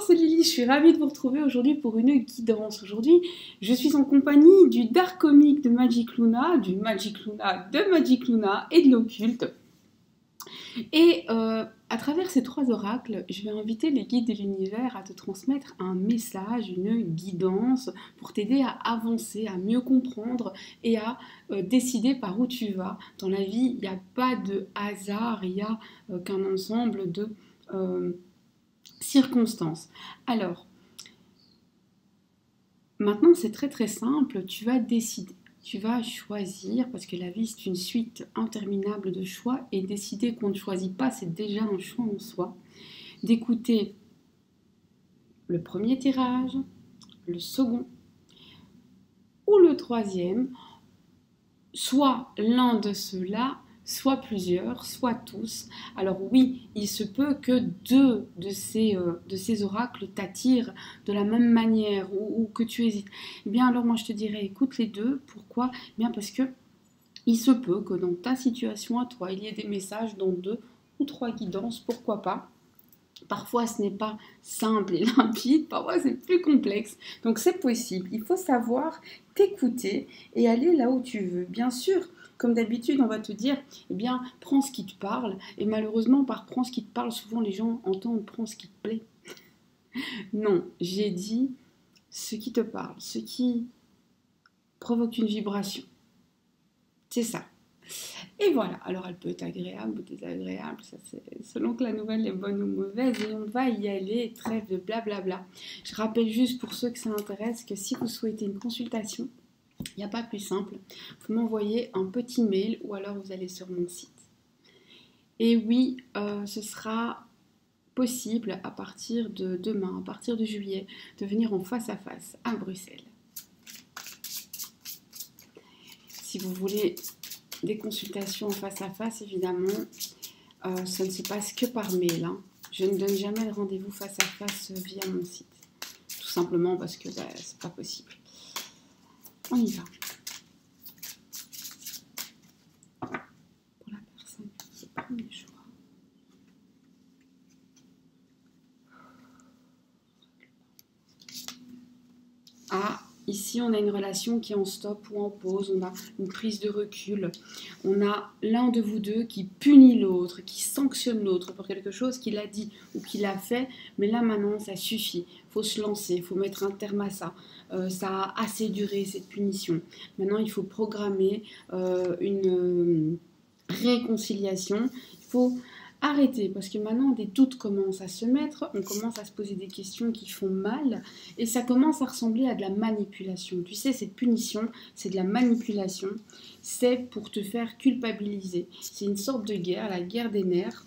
c'est Lily, je suis ravie de vous retrouver aujourd'hui pour une guidance. Aujourd'hui, je suis en compagnie du Dark Comic de Magic Luna, du Magic Luna de Magic Luna et de l'occulte. Et à travers ces trois oracles, je vais inviter les guides de l'univers à te transmettre un message, une guidance pour t'aider à avancer, à mieux comprendre et à décider par où tu vas. Dans la vie, il n'y a pas de hasard, il n'y a qu'un ensemble de circonstances. Alors, maintenant c'est très très simple, tu vas décider. Tu vas choisir, parce que la vie c'est une suite interminable de choix, et décider qu'on ne choisit pas, c'est déjà un choix en soi, d'écouter le premier tirage, le second ou le troisième, soit l'un de ceux-là, soit plusieurs, soit tous. Alors oui, il se peut que deux de ces oracles t'attirent de la même manière ou que tu hésites. Eh bien alors moi je te dirais écoute les deux. Pourquoi? Eh bien parce que il se peut que dans ta situation à toi, il y ait des messages dans deux ou trois guidances, pourquoi pas. Parfois, ce n'est pas simple et limpide, parfois c'est plus complexe. Donc c'est possible, il faut savoir t'écouter et aller là où tu veux. Bien sûr, comme d'habitude, on va te dire, eh bien, prends ce qui te parle. Et malheureusement, par prends ce qui te parle, souvent les gens entendent prends ce qui te plaît. Non, j'ai dit ce qui te parle, ce qui provoque une vibration. C'est ça. Et voilà, alors elle peut être agréable ou désagréable, ça c'est selon que la nouvelle est bonne ou mauvaise, et on va y aller, trêve de blablabla. Je rappelle juste pour ceux que ça intéresse que si vous souhaitez une consultation, il n'y a pas plus simple, vous m'envoyez un petit mail ou alors vous allez sur mon site. Et oui, ce sera possible à partir de demain, à partir de juillet, de venir en face à face à Bruxelles. Si vous voulez des consultations en face à face, évidemment, ça ne se passe que par mail. Hein. Je ne donne jamais de rendez-vous face à face via mon site. Tout simplement parce que c'est pas possible. On y va. Pour la personne qui est premier choix. Ah, ici on a une relation qui est en stop ou en pause, on a une prise de recul, on a l'un de vous deux qui punit l'autre, qui sanctionne l'autre pour quelque chose qu'il a dit ou qu'il a fait, mais là maintenant ça suffit, il faut se lancer, il faut mettre un terme à ça, ça a assez duré cette punition, maintenant il faut programmer une réconciliation, il faut arrêter, parce que maintenant des doutes commencent à se mettre, on commence à se poser des questions qui font mal, et ça commence à ressembler à de la manipulation. Tu sais, cette punition, c'est de la manipulation, c'est pour te faire culpabiliser. C'est une sorte de guerre, la guerre des nerfs.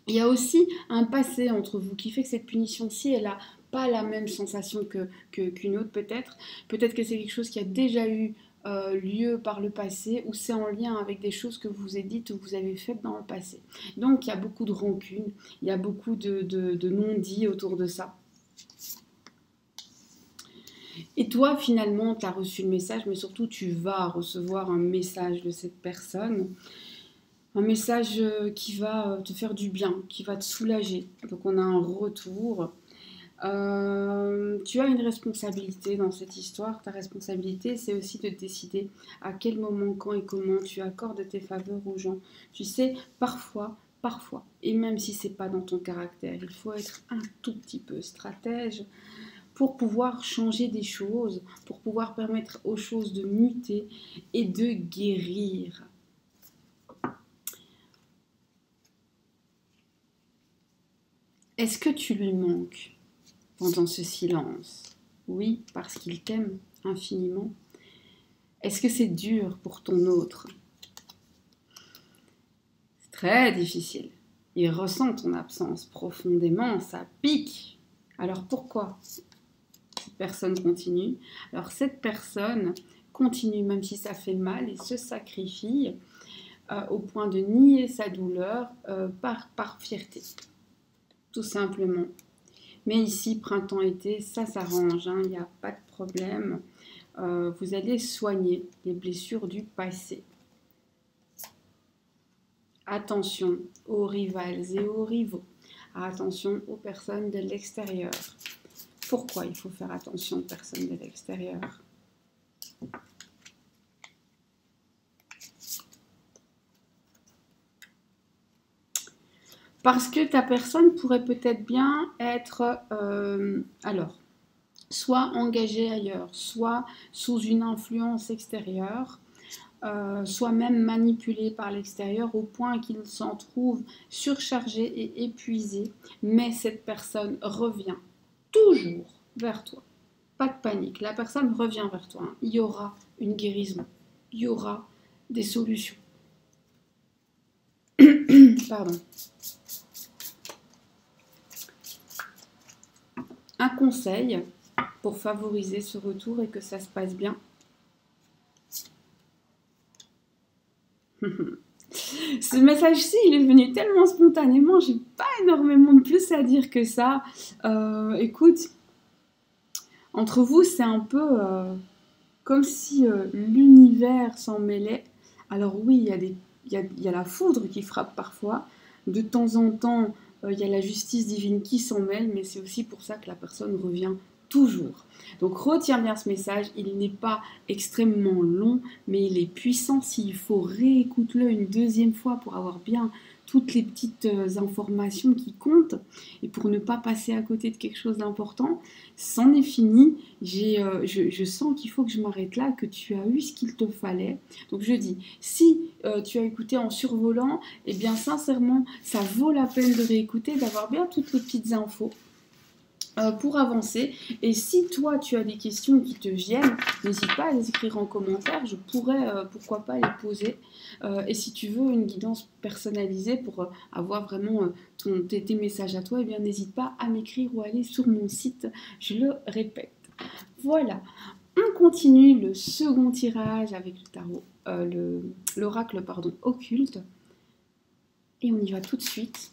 Il y a aussi un passé entre vous qui fait que cette punition-ci, elle n'a pas la même sensation qu'une autre peut-être. Peut-être que c'est quelque chose qui a déjà eu lieu par le passé ou c'est en lien avec des choses que vous avez dites ou que vous avez faites dans le passé. Donc il y a beaucoup de rancune, il y a beaucoup de non-dits autour de ça. Et toi, finalement, tu as reçu le message, mais surtout, tu vas recevoir un message de cette personne. Un message qui va te faire du bien, qui va te soulager. Donc on a un retour. Tu as une responsabilité dans cette histoire. Ta responsabilité, c'est aussi de décider à quel moment, quand et comment tu accordes tes faveurs aux gens. Tu sais, parfois, et même si c'est pas dans ton caractère, il faut être un tout petit peu stratège pour pouvoir changer des choses, pour pouvoir permettre aux choses de muter et de guérir. Est-ce que tu lui manques pendant ce silence? Oui, parce qu'il t'aime infiniment. Est-ce que c'est dur pour ton autre? C'est très difficile. Il ressent ton absence profondément, ça pique. Alors pourquoi cette personne continue? Alors cette personne continue même si ça fait mal et se sacrifie au point de nier sa douleur par fierté. Tout simplement. Mais ici, printemps-été, ça s'arrange, hein, il n'y a pas de problème. Vous allez soigner les blessures du passé. Attention aux rivales et aux rivaux. attention aux personnes de l'extérieur. Pourquoi il faut faire attention aux personnes de l'extérieur? Parce que ta personne pourrait peut-être bien être, soit engagée ailleurs, soit sous une influence extérieure, soit même manipulée par l'extérieur au point qu'il s'en trouve surchargé et épuisé. Mais cette personne revient toujours vers toi. Pas de panique, la personne revient vers toi. Il y aura une guérison, il y aura des solutions. Pardon. Un conseil pour favoriser ce retour et que ça se passe bien. Ce message-ci, il est venu tellement spontanément, j'ai pas énormément de plus à dire que ça. Écoute, entre vous, c'est un peu comme si l'univers s'en mêlait. Alors oui, il y a la foudre qui frappe parfois. De temps en temps, il y a la justice divine qui s'en mêle, mais c'est aussi pour ça que la personne revient toujours. Donc retiens bien ce message, il n'est pas extrêmement long, mais il est puissant. S'il faut, réécoute-le une deuxième fois pour avoir bien toutes les petites informations qui comptent et pour ne pas passer à côté de quelque chose d'important. C'en est fini, je sens qu'il faut que je m'arrête là, que tu as eu ce qu'il te fallait. Donc je dis, si tu as écouté en survolant, eh bien sincèrement, ça vaut la peine de réécouter, d'avoir bien toutes les petites infos pour avancer. Et si toi tu as des questions qui te viennent, n'hésite pas à les écrire en commentaire, je pourrais pourquoi pas les poser. Et si tu veux une guidance personnalisée pour avoir vraiment tes messages à toi, eh bien n'hésite pas à m'écrire ou à aller sur mon site, je le répète. Voilà, on continue le second tirage avec le tarot, l'oracle occulte, et on y va tout de suite.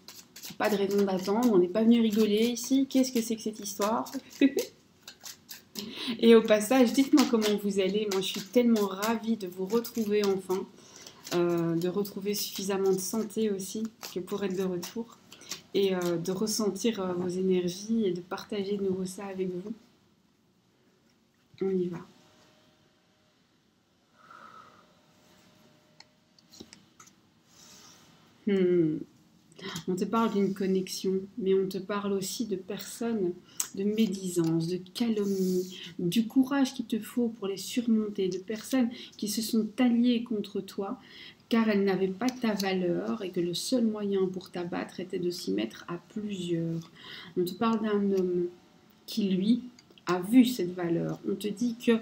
Pas de raison d'attendre, on n'est pas venu rigoler ici. Qu'est-ce que c'est que cette histoire? Et au passage, dites-moi comment vous allez. Moi, je suis tellement ravie de vous retrouver enfin, de retrouver suffisamment de santé aussi, que pour être de retour, et de ressentir vos énergies et de partager de nouveau ça avec vous. On y va. On te parle d'une connexion, mais on te parle aussi de personnes, de médisance, de calomnie, du courage qu'il te faut pour les surmonter, de personnes qui se sont alliées contre toi, car elles n'avaient pas ta valeur et que le seul moyen pour t'abattre était de s'y mettre à plusieurs. On te parle d'un homme qui, lui, a vu cette valeur. On te dit que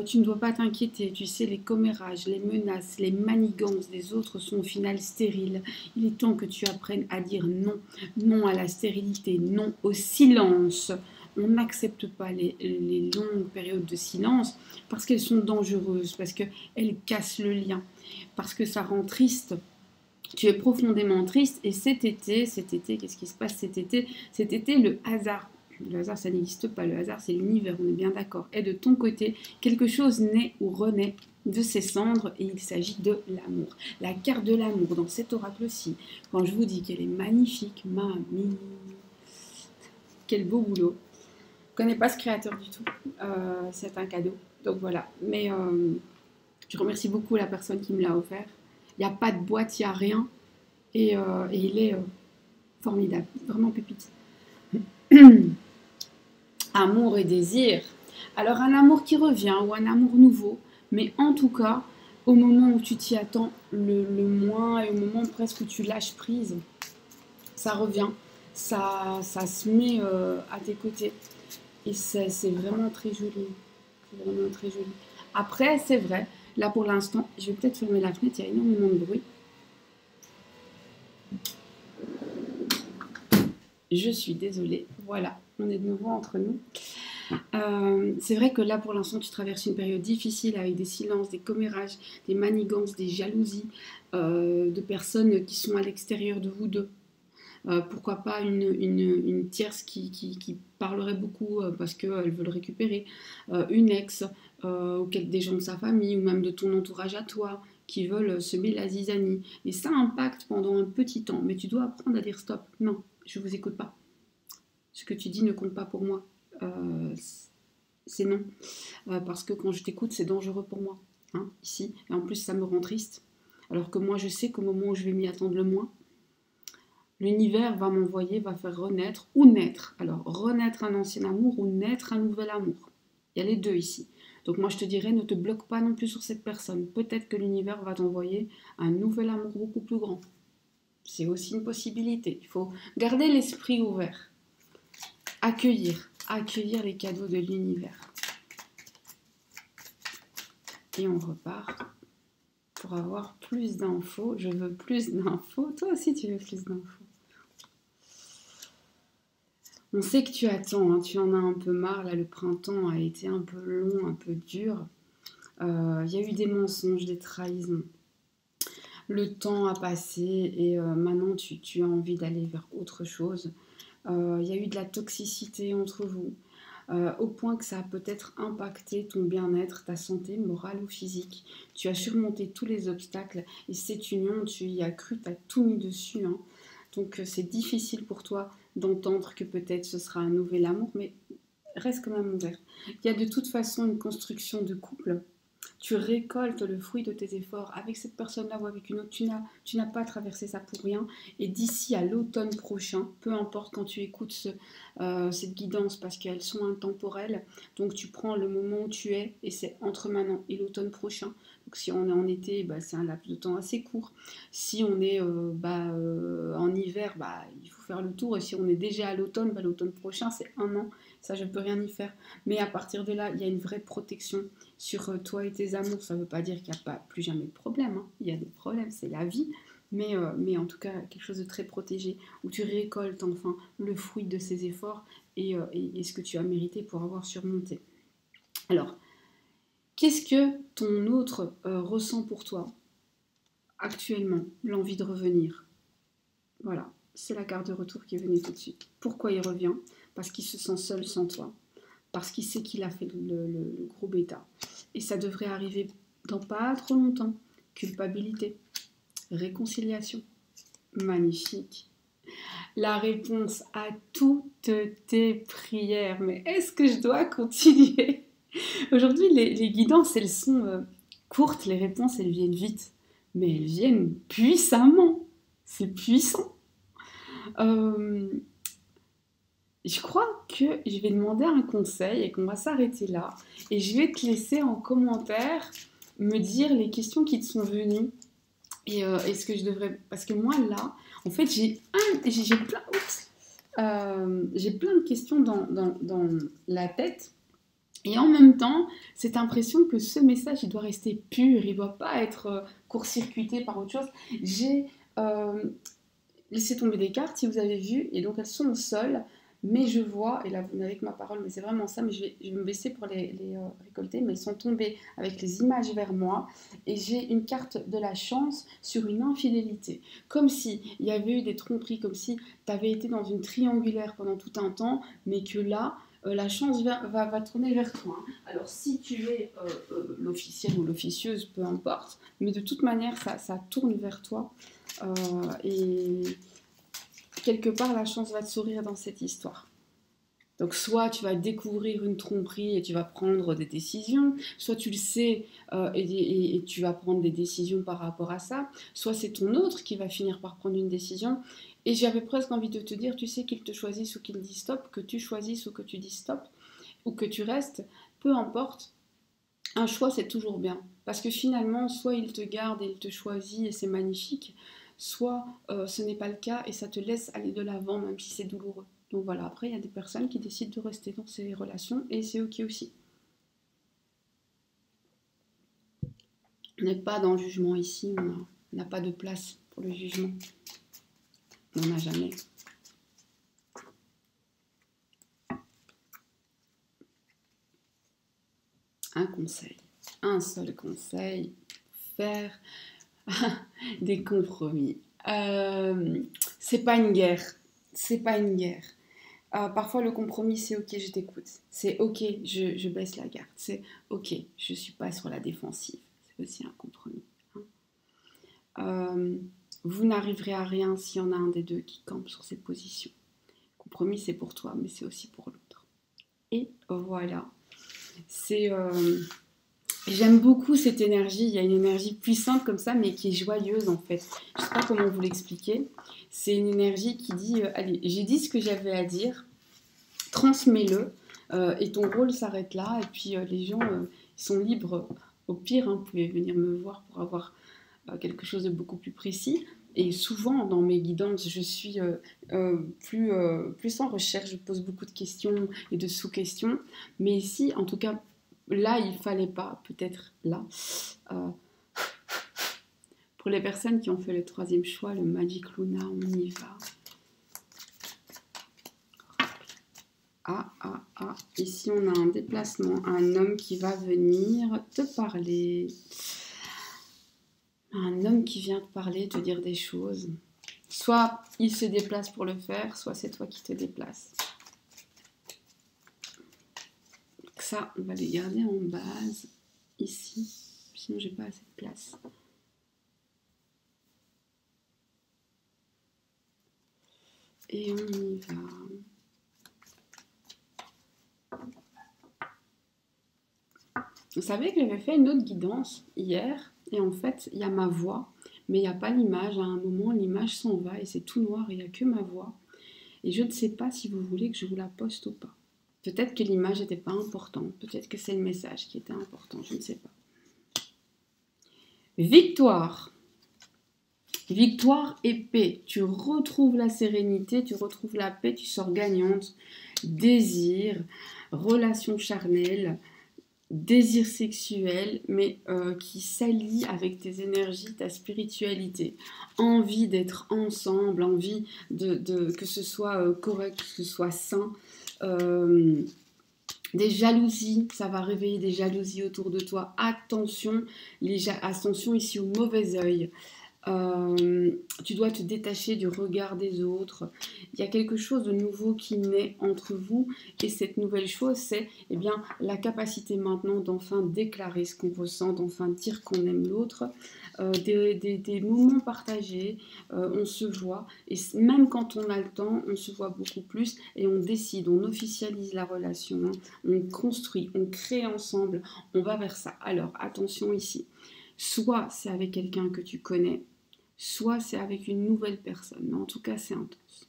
tu ne dois pas t'inquiéter, tu sais, les commérages, les menaces, les manigances des autres sont au final stériles. Il est temps que tu apprennes à dire non. Non à la stérilité, non au silence. On n'accepte pas les longues périodes de silence parce qu'elles sont dangereuses, parce qu'elles cassent le lien, parce que ça rend triste. Tu es profondément triste et cet été, qu'est-ce qui se passe cet été? Cet été, le hasard. Le hasard, ça n'existe pas. Le hasard, c'est l'univers, on est bien d'accord. Et de ton côté, quelque chose naît ou renaît de ses cendres et il s'agit de l'amour. La carte de l'amour dans cet oracle-ci, quand je vous dis qu'elle est magnifique, mamie, quel beau boulot. Je ne connais pas ce créateur du tout. C'est un cadeau. Donc voilà. Mais je remercie beaucoup la personne qui me l'a offert. Il n'y a pas de boîte, il n'y a rien. Et il est formidable. Vraiment pépite. Amour et désir. Alors un amour qui revient ou un amour nouveau, mais en tout cas, au moment où tu t'y attends le moins et au moment presque où tu lâches prise, ça revient, ça se met à tes côtés. Et c'est vraiment très joli. C'est vraiment très joli. Après, c'est vrai, là pour l'instant, je vais peut-être fermer la fenêtre, il y a énormément de bruit. Je suis désolée, voilà, on est de nouveau entre nous. C'est vrai que là pour l'instant tu traverses une période difficile avec des silences, des commérages, des manigances, des jalousies, de personnes qui sont à l'extérieur de vous deux. Pourquoi pas une tierce qui parlerait beaucoup parce qu'elle veut le récupérer, une ex, des gens de sa famille ou même de ton entourage à toi qui veulent semer la zizanie. Et ça impacte pendant un petit temps, mais tu dois apprendre à dire stop, non. je ne vous écoute pas. Ce que tu dis ne compte pas pour moi. C'est non. Parce que quand je t'écoute, c'est dangereux pour moi. Hein, ici. Et en plus, ça me rend triste. Alors que moi, je sais qu'au moment où je vais m'y attendre le moins, l'univers va m'envoyer, va faire renaître ou naître. Alors, renaître un ancien amour ou naître un nouvel amour. Il y a les deux ici. Donc moi, je te dirais, ne te bloque pas non plus sur cette personne. Peut-être que l'univers va t'envoyer un nouvel amour beaucoup plus grand. C'est aussi une possibilité. Il faut garder l'esprit ouvert. Accueillir les cadeaux de l'univers. Et on repart pour avoir plus d'infos. Je veux plus d'infos. Toi aussi, tu veux plus d'infos. On sait que tu attends, hein, tu en as un peu marre. Là, le printemps a été un peu long, un peu dur. Il y a eu des mensonges, des trahisons. Le temps a passé et maintenant, tu as envie d'aller vers autre chose. Il y a eu de la toxicité entre vous. Au point que ça a peut-être impacté ton bien-être, ta santé morale ou physique. Tu as surmonté tous les obstacles et cette union, tu y as cru, tu as tout mis dessus. Hein. Donc c'est difficile pour toi d'entendre que peut-être ce sera un nouvel amour, mais reste quand même ouvert. Il y a de toute façon une construction de couple. Tu récoltes le fruit de tes efforts avec cette personne-là ou avec une autre. Tu n'as pas traversé ça pour rien. Et d'ici à l'automne prochain, peu importe quand tu écoutes cette guidance parce qu'elles sont intemporelles, donc tu prends le moment où tu es et c'est entre maintenant et l'automne prochain. Donc si on est en été, c'est un laps de temps assez court. Si on est en hiver, il faut faire le tour. Et si on est déjà à l'automne, l'automne prochain, c'est un an. Ça, je ne peux rien y faire. Mais à partir de là, il y a une vraie protection sur toi et tes amours. Ça ne veut pas dire qu'il n'y a pas plus jamais de problème. Hein. Il y a des problèmes, c'est la vie. Mais en tout cas, quelque chose de très protégé, où tu récoltes enfin le fruit de ces efforts et ce que tu as mérité pour avoir surmonté. Alors, qu'est-ce que ton autre ressent pour toi actuellement? L'envie de revenir. Voilà, c'est la carte de retour qui est venue tout de suite. Pourquoi il revient? Parce qu'il se sent seul sans toi. Parce qu'il sait qu'il a fait le gros bêta. Et ça devrait arriver dans pas trop longtemps. Culpabilité, réconciliation. Magnifique. La réponse à toutes tes prières. Mais est-ce que je dois continuer? Aujourd'hui, les guidances, elles sont courtes, les réponses, elles viennent vite. Mais elles viennent puissamment. C'est puissant. Je crois que je vais demander un conseil et qu'on va s'arrêter là. Et je vais te laisser en commentaire me dire les questions qui te sont venues. Et est-ce que je devrais... Parce que moi, là, en fait, j'ai plein de questions dans la tête. Et en même temps, cette impression que ce message, il doit rester pur. Il ne doit pas être court-circuité par autre chose. J'ai laissé tomber des cartes, si vous avez vu. Et donc, elles sont au sol. Mais je vois, et là vous n'avez que ma parole, mais c'est vraiment ça, mais je vais me baisser pour les récolter, mais elles sont tombées avec les images vers moi, et j'ai une carte de la chance sur une infidélité, comme s'il y avait eu des tromperies, comme si tu avais été dans une triangulaire pendant tout un temps, mais que là, la chance va tourner vers toi. Hein. Alors si tu es l'officiel ou l'officieuse, peu importe, mais de toute manière, ça tourne vers toi, et... quelque part, la chance va te sourire dans cette histoire. Donc, soit tu vas découvrir une tromperie et tu vas prendre des décisions, soit tu le sais et tu vas prendre des décisions par rapport à ça, soit c'est ton autre qui va finir par prendre une décision. Et j'avais presque envie de te dire, tu sais qu'il te choisisse ou qu'il dit stop, que tu choisisses ou que tu dis stop, ou que tu restes, peu importe. Un choix, c'est toujours bien. Parce que finalement, soit il te garde et il te choisit et c'est magnifique, soit ce n'est pas le cas et ça te laisse aller de l'avant même si c'est douloureux. Donc voilà, après il y a des personnes qui décident de rester dans ces relations et c'est ok aussi. On n'est pas dans le jugement ici, on n'a pas de place pour le jugement. On n'en a jamais. Un conseil, un seul conseil, faire des compromis. C'est pas une guerre. C'est pas une guerre. Parfois, le compromis, c'est ok, je t'écoute. C'est ok, je baisse la garde. C'est ok, je suis pas sur la défensive. C'est aussi un compromis. Hein. Vous n'arriverez à rien s'il y en a un des deux qui campe sur cette position. Promis, c'est pour toi, mais c'est aussi pour l'autre. Et voilà. C'est... J'aime beaucoup cette énergie. Il y a une énergie puissante comme ça, mais qui est joyeuse en fait. Je ne sais pas comment vous l'expliquer. C'est une énergie qui dit allez, j'ai dit ce que j'avais à dire, transmets-le, et ton rôle s'arrête là. Et puis les gens sont libres. Au pire, hein, vous pouvez venir me voir pour avoir quelque chose de beaucoup plus précis. Et souvent, dans mes guidances, je suis plus en recherche. Je pose beaucoup de questions et de sous-questions. Mais ici, en tout cas, là, il ne fallait pas, peut-être là. Euh, pour les personnes qui ont fait le troisième choix, le Magic Luna, on y va. Ici, on a un déplacement, un homme qui va venir te parler. Un homme qui vient te parler, te dire des choses. Soit il se déplace pour le faire, soit c'est toi qui te déplaces. Donc ça, on va les garder en base, ici. Sinon, j'ai pas assez de place. Et on y va. Vous savez que j'avais fait une autre guidance hier, et en fait, il y a ma voix, mais il n'y a pas l'image. À un moment, l'image s'en va et c'est tout noir, et il n'y a que ma voix. Et je ne sais pas si vous voulez que je vous la poste ou pas. Peut-être que l'image n'était pas importante, peut-être que c'est le message qui était important, je ne sais pas. Victoire. Victoire et paix. Tu retrouves la sérénité, tu retrouves la paix, tu sors gagnante. Désir, relation charnelle, désir sexuel, mais qui s'allie avec tes énergies, ta spiritualité. Envie d'être ensemble, envie que ce soit correct, que ce soit sain. Des jalousies, ça va réveiller des jalousies autour de toi. Attention, attention ici au mauvais œil. Tu dois te détacher du regard des autres. Il y a quelque chose de nouveau qui naît entre vous, et cette nouvelle chose, c'est bien la capacité maintenant d'enfin déclarer ce qu'on ressent, d'enfin dire qu'on aime l'autre. Des moments partagés, on se voit, et même quand on a le temps, on se voit beaucoup plus, et on décide, on officialise la relation, hein, on construit, on crée ensemble, on va vers ça. Alors attention ici, soit c'est avec quelqu'un que tu connais, soit c'est avec une nouvelle personne, mais en tout cas c'est intense.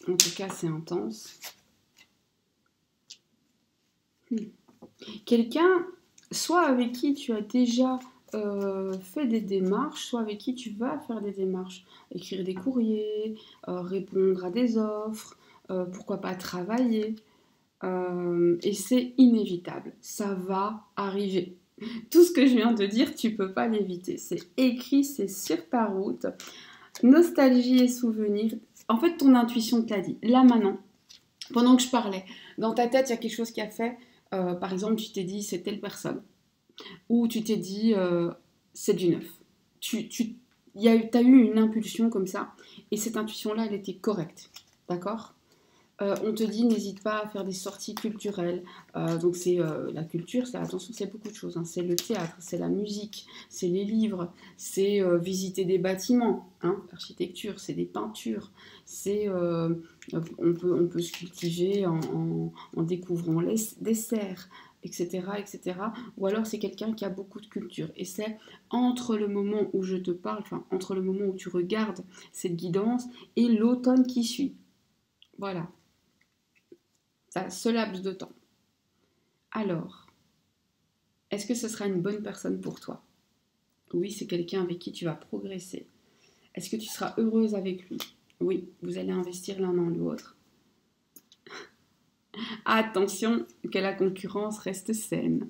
En tout cas c'est intense. Quelqu'un, soit avec qui tu as déjà fait des démarches, soit avec qui tu vas faire des démarches, écrire des courriers, répondre à des offres, pourquoi pas travailler, et c'est inévitable, ça va arriver. Tout ce que je viens de dire, tu peux pas l'éviter, c'est écrit, c'est sur ta route. Nostalgie et souvenirs, en fait ton intuition te l'a dit, là maintenant, pendant que je parlais, dans ta tête il y a quelque chose qui a fait, par exemple tu t'es dit c'est telle personne, ou tu t'es dit c'est du neuf. T'as eu une impulsion comme ça, et cette intuition-là, elle était correcte, d'accord. On te dit n'hésite pas à faire des sorties culturelles. Donc c'est la culture, c'est attention, c'est beaucoup de choses, hein. C'est le théâtre, c'est la musique, c'est les livres, c'est visiter des bâtiments, hein. L'architecture, c'est des peintures, c'est on peut se cultiver en découvrant des serres, etc., etc. Ou alors c'est quelqu'un qui a beaucoup de culture. Et c'est entre le moment où je te parle, enfin entre le moment où tu regardes cette guidance et l'automne qui suit. Voilà. Ce laps de temps. Alors, est-ce que ce sera une bonne personne pour toi? Oui, c'est quelqu'un avec qui tu vas progresser. Est-ce que tu seras heureuse avec lui? Oui, vous allez investir l'un dans l'autre. Attention que la concurrence reste saine.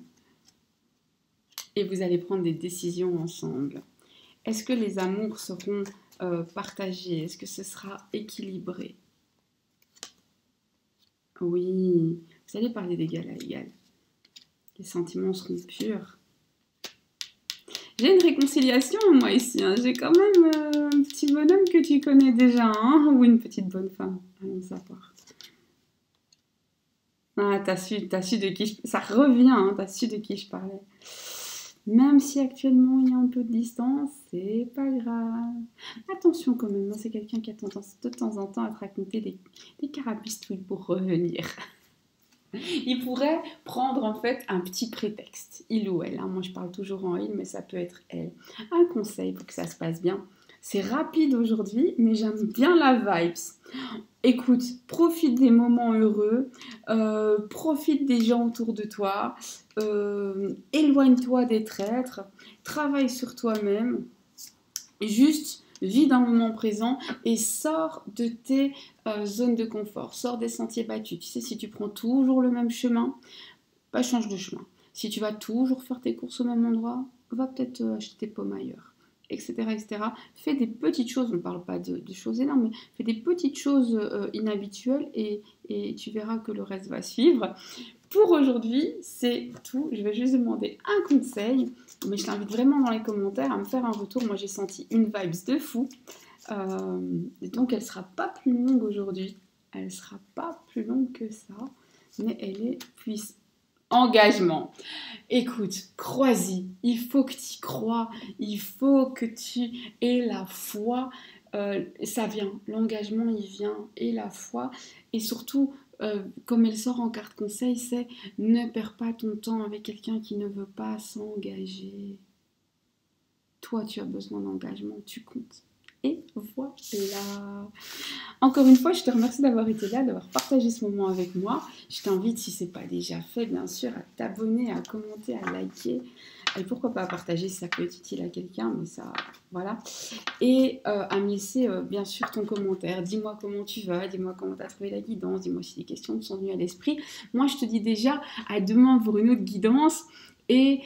Et vous allez prendre des décisions ensemble. Est-ce que les amours seront partagés? Est-ce que ce sera équilibré? Oui, vous allez parler d'égal à égal. Les sentiments seront purs. J'ai une réconciliation, moi, ici. Hein. J'ai quand même un petit bonhomme que tu connais déjà, hein, ou une petite bonne femme. Allons savoir. Ah, t'as su de qui ça revient, hein, t'as su de qui je parlais. Même si actuellement il y a un peu de distance, c'est pas grave. Attention quand même, moi c'est quelqu'un qui a tendance de temps en temps à te raconter des carabistouilles pour revenir. Il pourrait prendre en fait un petit prétexte, il ou elle, hein. Moi je parle toujours en il, mais ça peut être elle. Un conseil pour que ça se passe bien. C'est rapide aujourd'hui, mais j'aime bien la vibes. Écoute, profite des moments heureux, profite des gens autour de toi, éloigne-toi des traîtres, travaille sur toi-même, juste vis dans le moment présent et sors de tes zones de confort, sors des sentiers battus. Tu sais, si tu prends toujours le même chemin, bah, change de chemin. Si tu vas toujours faire tes courses au même endroit, va peut-être acheter tes pommes ailleurs, etc., etc. Fais des petites choses, on ne parle pas de choses énormes, mais fais des petites choses inhabituelles et tu verras que le reste va suivre. Pour aujourd'hui, c'est tout. Je vais juste demander un conseil, mais je t'invite vraiment dans les commentaires à me faire un retour. Moi, j'ai senti une vibes de fou. Donc, elle ne sera pas plus longue aujourd'hui. Elle ne sera pas plus longue que ça, mais elle est puissante. Engagement. Écoute, crois-y. Il faut que tu y crois. Il faut que tu aies la foi. Ça vient. L'engagement, il vient. Et la foi. Et surtout, comme elle sort en carte conseil, c'est ne perds pas ton temps avec quelqu'un qui ne veut pas s'engager. Toi, tu as besoin d'engagement. Tu comptes. Et voilà. Encore une fois, je te remercie d'avoir été là, d'avoir partagé ce moment avec moi. Je t'invite, si ce n'est pas déjà fait, bien sûr, à t'abonner, à commenter, à liker. Et pourquoi pas à partager si ça peut être utile à quelqu'un, mais ça, voilà. Et à me laisser, bien sûr, ton commentaire. Dis-moi comment tu vas, dis-moi comment tu as trouvé la guidance, dis-moi si des questions te sont venues à l'esprit. Moi, je te dis déjà à demain pour une autre guidance. Et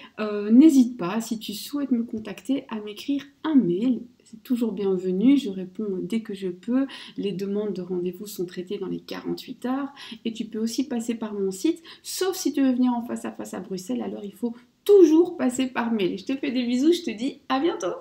n'hésite pas, si tu souhaites me contacter, à m'écrire un mail. C'est toujours bienvenu, je réponds dès que je peux. Les demandes de rendez-vous sont traitées dans les 48 heures. Et tu peux aussi passer par mon site, sauf si tu veux venir en face à Bruxelles, alors il faut toujours passer par mail. Je te fais des bisous, je te dis à bientôt.